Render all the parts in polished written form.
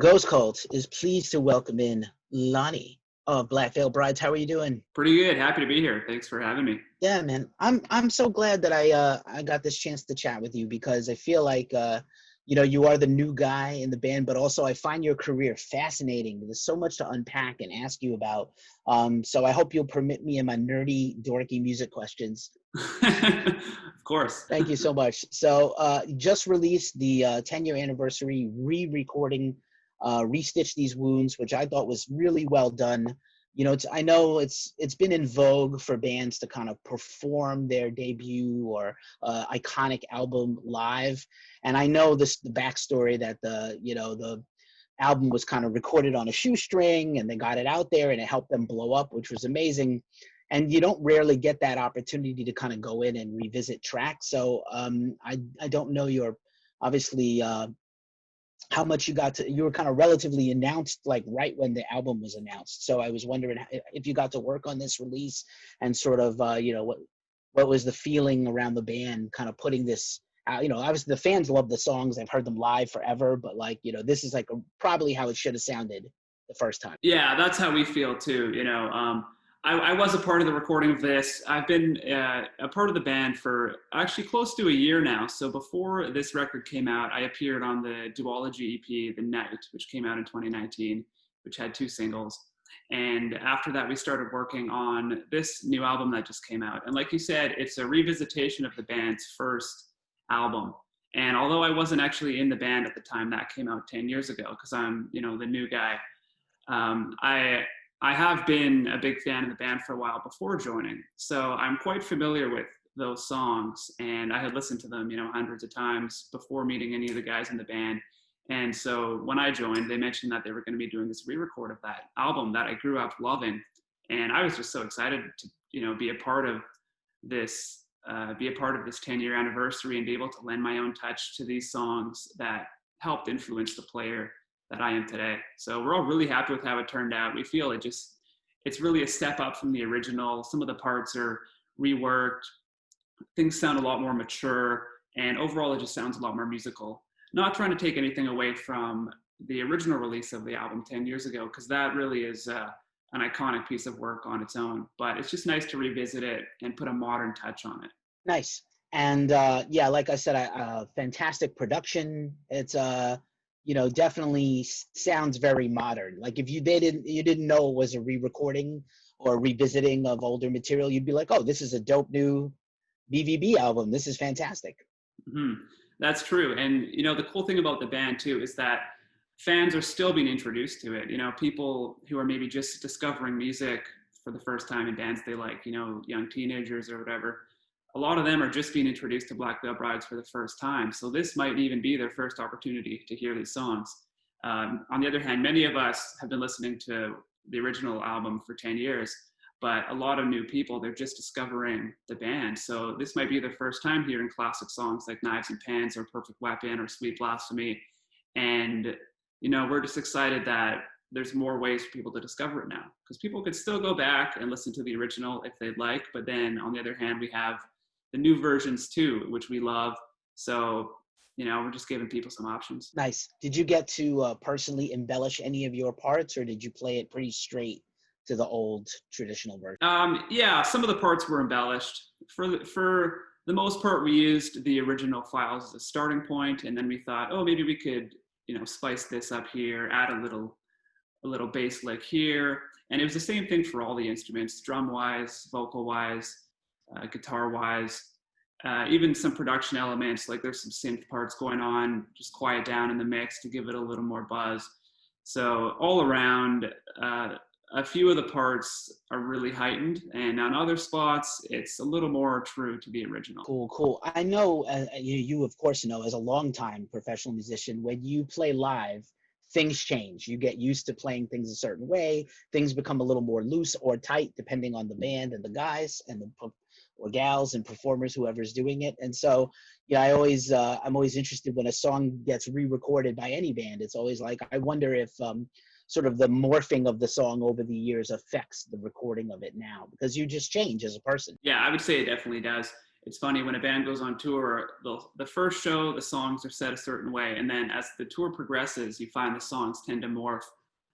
Ghost Cult is pleased to welcome in Lonny of Black Veil Brides. How are you doing? Pretty good. Happy to be here. Thanks for having me. Yeah, man. I'm so glad that I got this chance to chat with you because I feel like you are the new guy in the band, but also I find your career fascinating. There's so much to unpack and ask you about. So I hope you'll permit me in my nerdy, dorky music questions. Of course. Thank you so much. So just released the 10-year anniversary re-recording, Restitch These Wounds, which I thought was really well done. You know, I know it's been in vogue for bands to kind of perform their debut or iconic album live. And I know the backstory that the album was kind of recorded on a shoestring and they got it out there and it helped them blow up, which was amazing. And you don't rarely get that opportunity to kind of go in and revisit tracks. So I don't know your, obviously, how much you were kind of relatively announced like right when the album was announced. So I was wondering if you got to work on this release and sort of, what was the feeling around the band kind of putting this out. Obviously the fans love the songs. I've heard them live forever, but this is like probably how it should have sounded the first time. Yeah, that's how we feel too. I was a part of the recording of this. I've been a part of the band for actually close to a year now. So before this record came out, I appeared on the duology EP, The Night, which came out in 2019, which had 2 singles. And after that, we started working on this new album that just came out. And like you said, it's a revisitation of the band's first album. And although I wasn't actually in the band at the time, that came out 10 years ago, because I'm, the new guy. I have been a big fan of the band for a while before joining, so I'm quite familiar with those songs, and I had listened to them, hundreds of times before meeting any of the guys in the band. And so when I joined, they mentioned that they were going to be doing this re-record of that album that I grew up loving, and I was just so excited to, be a part of this 10-year anniversary and be able to lend my own touch to these songs that helped influence the player that I am today. So we're all really happy with how it turned out. We feel it's really a step up from the original. Some of the parts are reworked. Things sound a lot more mature, and overall it just sounds a lot more musical. Not trying to take anything away from the original release of the album 10 years ago, because that really is an iconic piece of work on its own. But it's just nice to revisit it and put a modern touch on it. Nice. And like I said, fantastic production. It's definitely sounds very modern. Like if you didn't know it was a re-recording or revisiting of older material, you'd be like, oh, this is a dope new BVB album. This is fantastic. Mm-hmm. That's true. And, the cool thing about the band too is that fans are still being introduced to it. People who are maybe just discovering music for the first time in bands they like, young teenagers or whatever. A lot of them are just being introduced to Black Veil Brides for the first time. So this might even be their first opportunity to hear these songs. On the other hand, many of us have been listening to the original album for 10 years, but a lot of new people, they're just discovering the band. So this might be their first time hearing classic songs like Knives and Pens or Perfect Weapon or Sweet Blasphemy. And, we're just excited that there's more ways for people to discover it now, because people could still go back and listen to the original if they'd like. But then on the other hand, we have the new versions too, which we love. So, we're just giving people some options. Nice. Did you get to personally embellish any of your parts, or did you play it pretty straight to the old traditional version? Yeah, some of the parts were embellished. For the most part, we used the original files as a starting point, and then we thought, oh, maybe we could, spice this up here, add a little bass lick here. And it was the same thing for all the instruments, drum-wise, vocal-wise, guitar-wise, even some production elements, like there's some synth parts going on, just quiet down in the mix to give it a little more buzz. So all around, a few of the parts are really heightened, and on other spots, it's a little more true to the original. Cool. I know, you of course know, as a longtime professional musician, when you play live, things change. You get used to playing things a certain way. Things become a little more loose or tight, depending on the band and the guys and or gals and performers, whoever's doing it. And so, I'm always interested when a song gets re-recorded by any band. It's always like, I wonder if sort of the morphing of the song over the years affects the recording of it now, because you just change as a person. Yeah, I would say it definitely does. it's funny when a band goes on tour, the first show, the songs are set a certain way. And then as the tour progresses, you find the songs tend to morph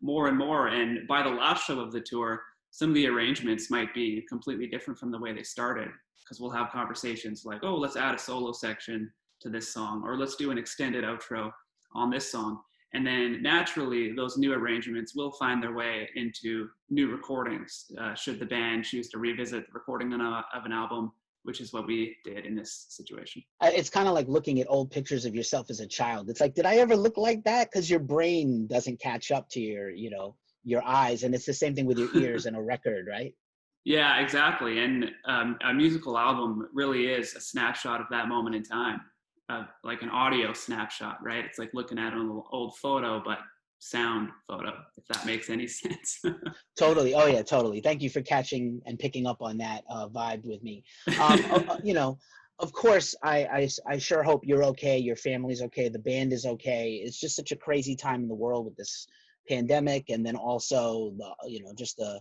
more and more. And by the last show of the tour, some of the arrangements might be completely different from the way they started, because we'll have conversations like, oh, let's add a solo section to this song, or let's do an extended outro on this song. And then naturally, those new arrangements will find their way into new recordings, should the band choose to revisit the recording of an album, which is what we did in this situation. It's kind of like looking at old pictures of yourself as a child. It's like, did I ever look like that? Because your brain doesn't catch up to your eyes. And it's the same thing with your ears and a record, right? Yeah, exactly. And a musical album really is a snapshot of that moment in time, like an audio snapshot, right? It's like looking at an old photo, but sound photo, if that makes any sense. Totally. Oh yeah, totally. Thank you for catching and picking up on that vibe with me. Of course, I sure hope you're okay. Your family's okay. The band is okay. It's just such a crazy time in the world with this pandemic, and then also just the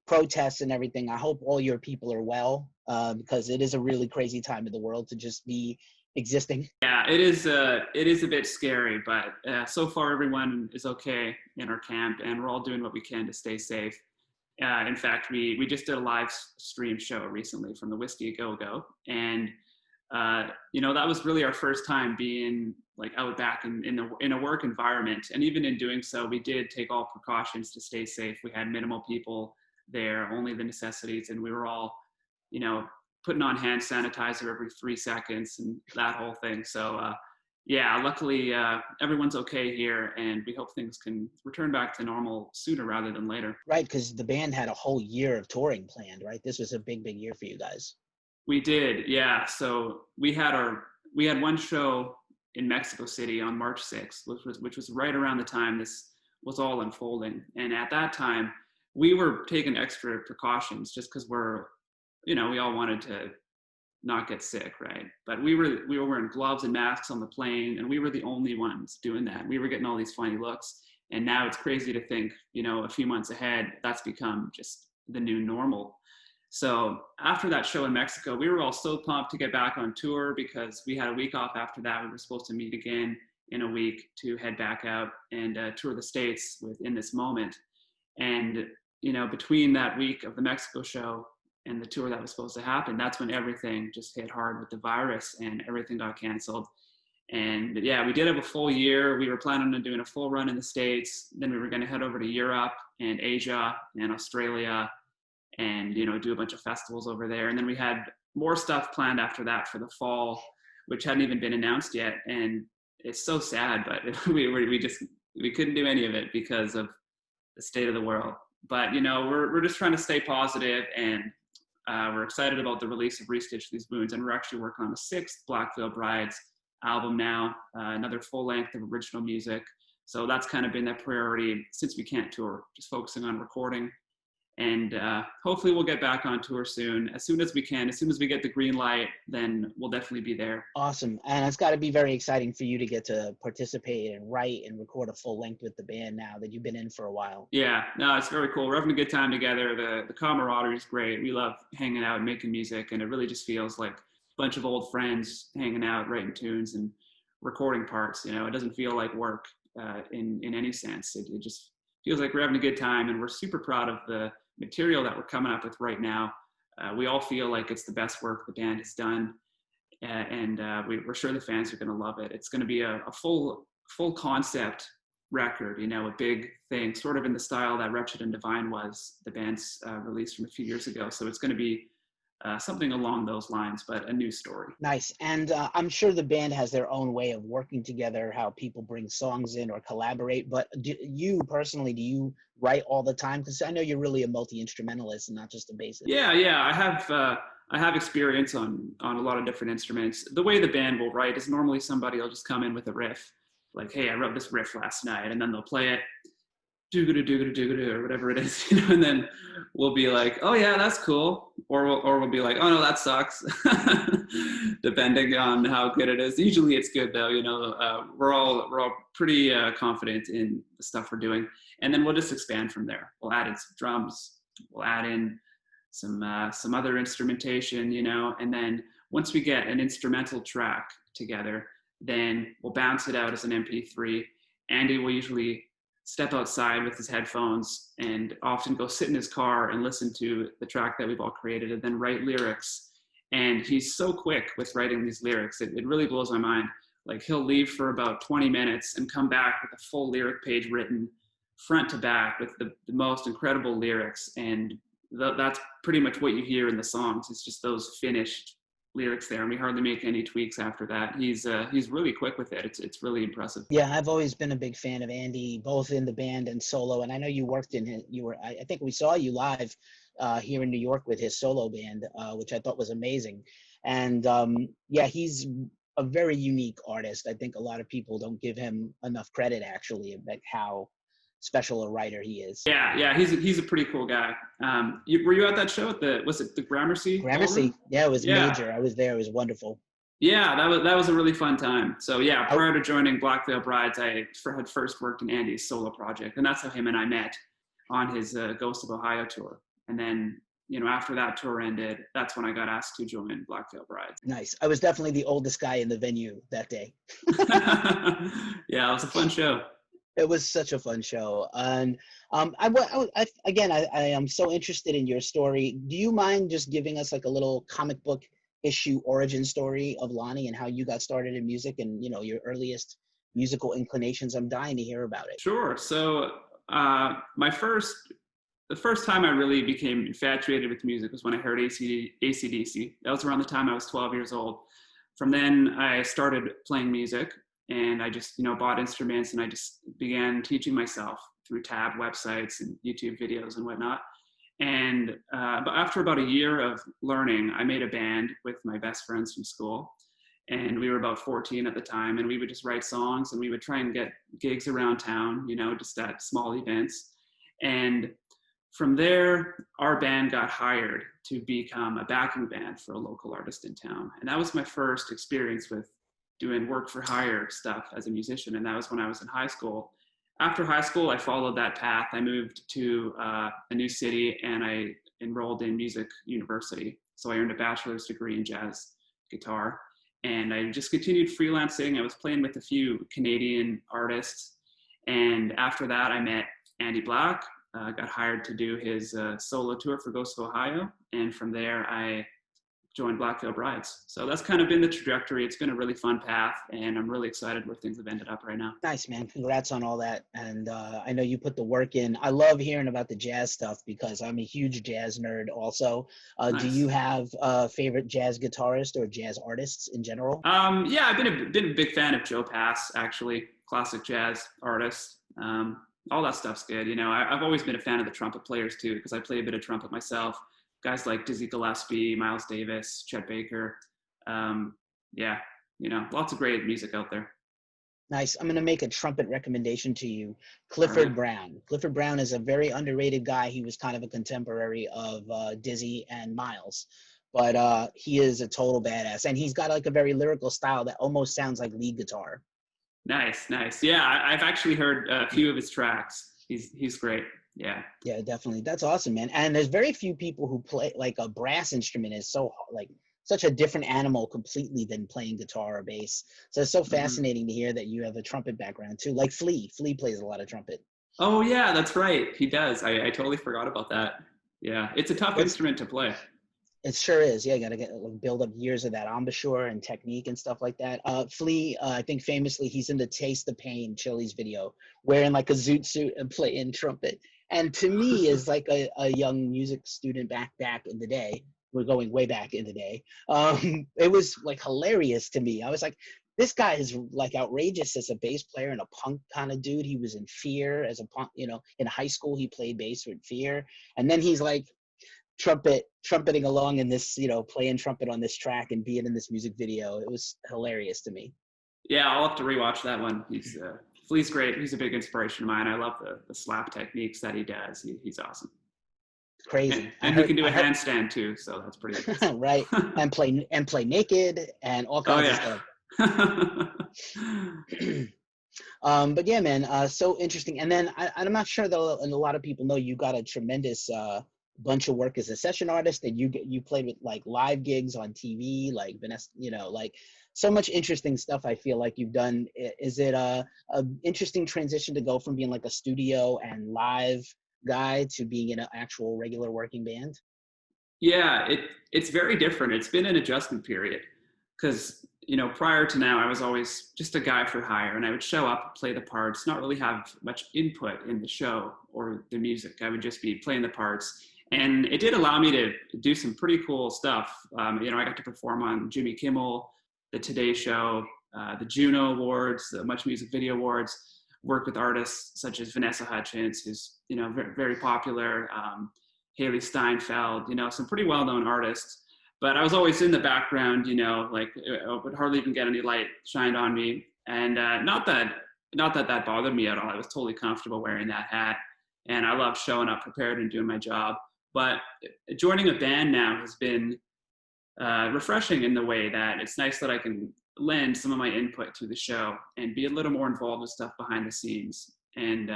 protests and everything. I hope all your people are well, because it is a really crazy time in the world to just be existing. Yeah, it is a bit scary, but so far everyone is okay in our camp, and we're all doing what we can to stay safe. In fact, we just did a live stream show recently from the Whiskey A Go Go, and that was really our first time being like out back in a work environment. And even in doing so, we did take all precautions to stay safe. We had minimal people there, only the necessities, and we were all, putting on hand sanitizer every 3 seconds and that whole thing. So yeah, luckily everyone's okay here, and we hope things can return back to normal sooner rather than later. Right, because the band had a whole year of touring planned, right? This was a big year for you guys. We did, yeah. So we had one show in Mexico City on March 6th, which was right around the time this was all unfolding. And at that time, we were taking extra precautions just because we all wanted to not get sick, right? But we were wearing gloves and masks on the plane, and we were the only ones doing that. We were getting all these funny looks, and now it's crazy to think, a few months ahead, that's become just the new normal. So after that show in Mexico, we were all so pumped to get back on tour, because we had a week off after that. We were supposed to meet again in a week to head back out and tour the States within this moment. And, between that week of the Mexico show and the tour that was supposed to happen, that's when everything just hit hard with the virus and everything got canceled. And yeah, we did have a full year. We were planning on doing a full run in the States. Then we were going to head over to Europe and Asia and Australia and, do a bunch of festivals over there. And then we had more stuff planned after that for the fall, which hadn't even been announced yet. And it's so sad, but we couldn't do any of it because of the state of the world. But, we're just trying to stay positive, and we're excited about the release of Restitch These Wounds, and we're actually working on a 6th Black Veil Brides album now, another full length of original music. So that's kind of been the priority since we can't tour, just focusing on recording. And hopefully we'll get back on tour soon, as soon as we can. As soon as we get the green light, then we'll definitely be there. Awesome. And it's got to be very exciting for you to get to participate and write and record a full length with the band now that you've been in for a while. Yeah, no, it's very cool. We're having a good time together. The camaraderie is great. We love hanging out and making music, and it really just feels like a bunch of old friends hanging out, writing tunes and recording parts. It doesn't feel like work in any sense. It just feels like we're having a good time, and we're super proud of the material that we're coming up with right now. We all feel like it's the best work the band has done, and we're sure the fans are going to love it. It's going to be a full concept record, a big thing, sort of in the style that Wretched and Divine was, the band's release from a few years ago. So it's going to be something along those lines, but a new story. Nice. And I'm sure the band has their own way of working together, how people bring songs in or collaborate. But do you write all the time? Because I know you're really a multi-instrumentalist and not just a bassist. Yeah. I have experience on a lot of different instruments. The way the band will write is normally somebody will just come in with a riff, like, hey, I wrote this riff last night, and then they'll play it, doo-ga-doo, or whatever it is, and then we'll be like, oh yeah, that's cool, or we'll be like, oh no, that sucks, depending on how good it is. Usually it's good though, we're all pretty confident in the stuff we're doing, and then we'll just expand from there. We'll add in some drums, we'll add in some other instrumentation, and then once we get an instrumental track together, then we'll bounce it out as an MP3. Andy will usually step outside with his headphones and often go sit in his car and listen to the track that we've all created and then write lyrics. And he's so quick with writing these lyrics. It really blows my mind. Like, he'll leave for about 20 minutes and come back with a full lyric page written front to back with the most incredible lyrics. And that's pretty much what you hear in the songs. It's just those finished lyrics there, and we hardly make any tweaks after that. He's really quick with it. It's really impressive. Yeah, I've always been a big fan of Andy, both in the band and solo. And I know you worked in his, I think we saw you live here in New York with his solo band, which I thought was amazing. And yeah, he's a very unique artist. I think a lot of people don't give him enough credit, actually, about how special a writer he is. Yeah, he's a pretty cool guy. Were you at that show at was it the Gramercy? Gramercy, yeah, it was major. I was there. It was wonderful. Yeah, that was a really fun time. So yeah, prior to joining Black Veil Brides, I had first worked in Andy's solo project, and that's how him and I met on his Ghost of Ohio tour. And then, after that tour ended, that's when I got asked to join Black Veil Brides. Nice. I was definitely the oldest guy in the venue that day. Yeah, it was a fun show. It was such a fun show. And I am so interested in your story. Do you mind just giving us like a little comic book issue origin story of Lonny and how you got started in music and, your earliest musical inclinations? I'm dying to hear about it. Sure. So the first time I really became infatuated with music was when I heard AC/DC. That was around the time I was 12 years old. From then I started playing music. And I just, bought instruments, and I just began teaching myself through tab websites and YouTube videos and whatnot. And but after about a year of learning, I made a band with my best friends from school. And we were about 14 at the time, and we would just write songs, and we would try and get gigs around town, just at small events. And from there, our band got hired to become a backing band for a local artist in town. And that was my first experience with doing work for hire stuff as a musician. And that was when I was in high school. After high school, I followed that path. I moved to a new city, and I enrolled in music university. So I earned a bachelor's degree in jazz guitar. And I just continued freelancing. I was playing with a few Canadian artists. And after that, I met Andy Black, got hired to do his solo tour for Ghost of Ohio. And from there, I joined Black Veil Brides. So that's kind of been the trajectory. It's been a really fun path, and I'm really excited where things have ended up right now. Nice, man. Congrats on all that. And I know you put the work in. I love hearing about the jazz stuff because I'm a huge jazz nerd also. Nice. Do you have a favorite jazz guitarist or jazz artists in general? Yeah, I've been a big fan of Joe Pass, actually, classic jazz artist. All that stuff's good. I've always been a fan of the trumpet players too, because I play a bit of trumpet myself. Guys like Dizzy Gillespie, Miles Davis, Chet Baker. Lots of great music out there. Nice. I'm going to make a trumpet recommendation to you. Clifford Brown. Clifford Brown is a very underrated guy. He was kind of a contemporary of Dizzy and Miles. But he is a total badass. And he's got like a very lyrical style that almost sounds like lead guitar. Nice. Yeah, I've actually heard a few of his tracks. He's great. Yeah, definitely. That's awesome, man. And there's very few people who play like a brass instrument is so like such a different animal completely than playing guitar or bass. So it's so fascinating to hear that you have a trumpet background too. Like Flea plays a lot of trumpet. Oh yeah, that's right. He does. I totally forgot about that. Yeah, it's a tough instrument to play. It sure is. Yeah, you got to build up years of that embouchure and technique and stuff like that. Flea, I think famously, he's in the Taste the Pain Chili's video, wearing like a zoot suit and playing trumpet. And to me, as like a young music student back in the day, we're going way back in the day, it was like hilarious to me. I was like, this guy is like outrageous as a bass player and a punk kind of dude. He was in Fear as a punk, in high school, he played bass with Fear. And then he's like, trumpeting along in this, playing trumpet on this track and being in this music video. It was hilarious to me. Yeah, I'll have to rewatch that one. Flea's great. He's a big inspiration of mine. I love the slap techniques that he does. He's awesome. Crazy. And he can do a handstand too, so that's pretty good. Right. And play naked and all kinds of stuff. But yeah, man, so interesting. And then I'm not sure that a lot of people know you got a tremendous bunch of work as a session artist, and you played with like live gigs on TV, like Vanessa, like so much interesting stuff. I feel like you've done. Is it a interesting transition to go from being like a studio and live guy to being in an actual regular working band? Yeah, it's very different. It's been an adjustment period because prior to now I was always just a guy for hire, and I would show up, play the parts, not really have much input in the show or the music. I would just be playing the parts, and it did allow me to do some pretty cool stuff. I got to perform on Jimmy Kimmel, the Today Show, the Juno Awards, the Much Music Video Awards. Work with artists such as Vanessa Hudgens, who's very, very popular. Haley Steinfeld, some pretty well-known artists. But I was always in the background, like I would hardly even get any light shined on me. And not that bothered me at all. I was totally comfortable wearing that hat. And I love showing up prepared and doing my job. But joining a band now has been refreshing in the way that it's nice that I can lend some of my input to the show and be a little more involved with stuff behind the scenes. And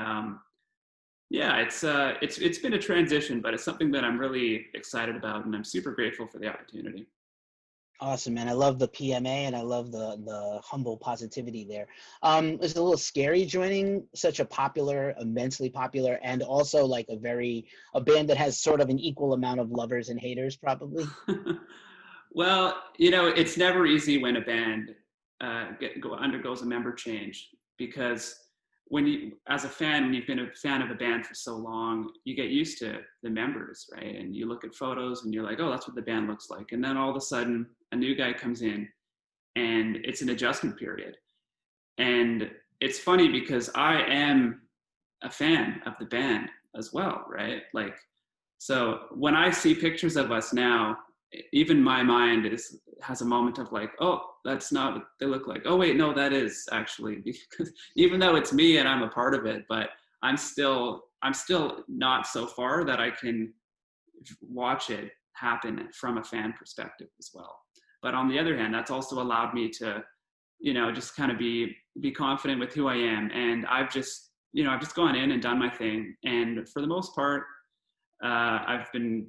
yeah, it's been a transition, but it's something that I'm really excited about, and I'm super grateful for the opportunity. Awesome, man. I love the PMA, and I love the humble positivity there. It's a little scary joining such a popular, immensely popular, and also like a band that has sort of an equal amount of lovers and haters, probably. Well, it's never easy when a band undergoes a member change, because as a fan, when you've been a fan of a band for so long, you get used to the members, right? And you look at photos and you're like, oh, that's what the band looks like. And then all of a sudden a new guy comes in, and it's an adjustment period. And it's funny because I am a fan of the band as well, right? Like, so when I see pictures of us now, even my mind has a moment of like, oh, that's not what they look like. Oh wait, no, that is actually, because even though it's me and I'm a part of it, but I'm still not so far that I can watch it happen from a fan perspective as well. But on the other hand, that's also allowed me to, just kind of be confident with who I am. And I've just gone in and done my thing. And for the most part, I've been,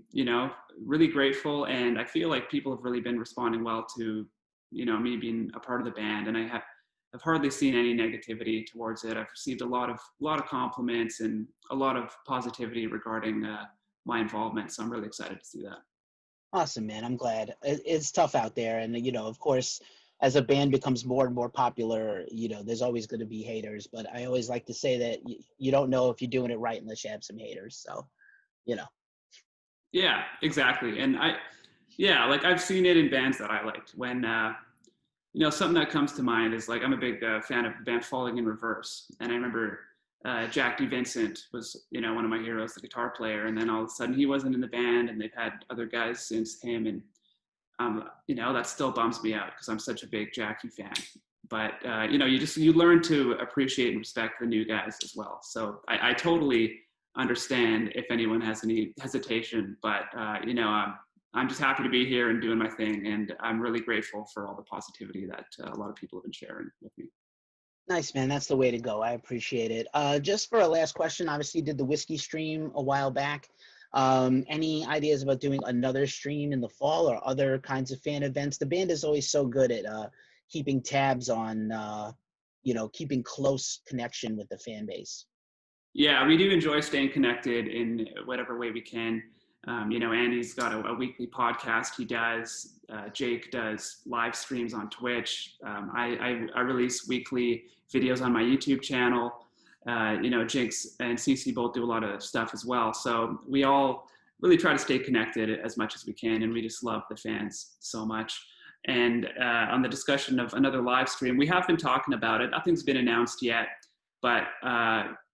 really grateful, and I feel like people have really been responding well to, me being a part of the band. And I've hardly seen any negativity towards it. I've received a lot of compliments and a lot of positivity regarding my involvement. So I'm really excited to see that. Awesome, man. I'm glad. It's tough out there, and of course, as a band becomes more and more popular, there's always going to be haters. But I always like to say that you don't know if you're doing it right unless you have some haters. So. Yeah, exactly. And like I've seen it in bands that I liked. When something that comes to mind is like, I'm a big fan of the band Falling in Reverse, and I remember Jack DeVincent was one of my heroes, the guitar player, and then all of a sudden he wasn't in the band, and they've had other guys since him, and that still bums me out because I'm such a big Jackie fan. But you learn to appreciate and respect the new guys as well. So I totally understand if anyone has any hesitation, but I'm just happy to be here and doing my thing, and I'm really grateful for all the positivity that a lot of people have been sharing with me. Nice, man. That's the way to go. I appreciate it. Just for a last question, obviously you did the whiskey stream a while back. Any ideas about doing another stream in the fall or other kinds of fan events? The band is always so good at keeping tabs on keeping close connection with the fan base. Yeah, we do enjoy staying connected in whatever way we can. Andy's got a weekly podcast he does. Jake does live streams on Twitch. I release weekly videos on my YouTube channel. Jinx and Cece both do a lot of stuff as well. So we all really try to stay connected as much as we can, and we just love the fans so much. And on the discussion of another live stream, we have been talking about it. Nothing's been announced yet, but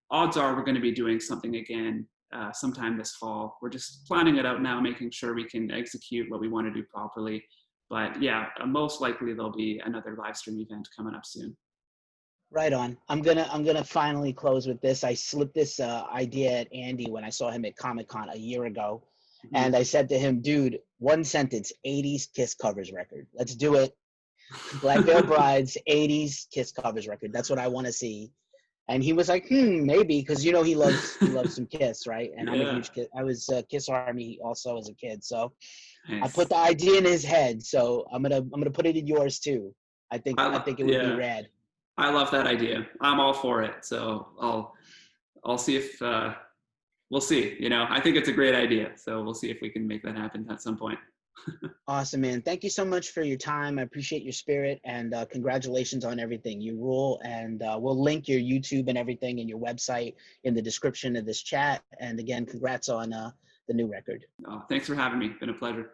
odds are we're going to be doing something again sometime this fall. We're just planning it out now, making sure we can execute what we want to do properly. But yeah, most likely there'll be another live stream event coming up soon. Right on. I'm gonna finally close with this. I slipped this idea at Andy when I saw him at Comic-Con a year ago, and I said to him, "Dude, one sentence, '80s Kiss covers record. Let's do it. Black Veil Bride's '80s Kiss covers record. That's what I want to see." And he was like, maybe, because you know he loves some Kiss, right? And I'm a Yeah. huge Kiss. I was Kiss Army also as a kid, so I put Nice. the idea in his head. So I'm gonna put it in yours too. I think it would be Yeah. rad. I love that idea. I'm all for it. So I'll see if we'll see. You know, I think it's a great idea. So we'll see if we can make that happen at some point. Awesome, man. Thank you so much for your time. I appreciate your spirit, and congratulations on everything. You rule, and we'll link your YouTube and everything and your website in the description of this chat. And again, congrats on the new record. Thanks for having me. Been a pleasure.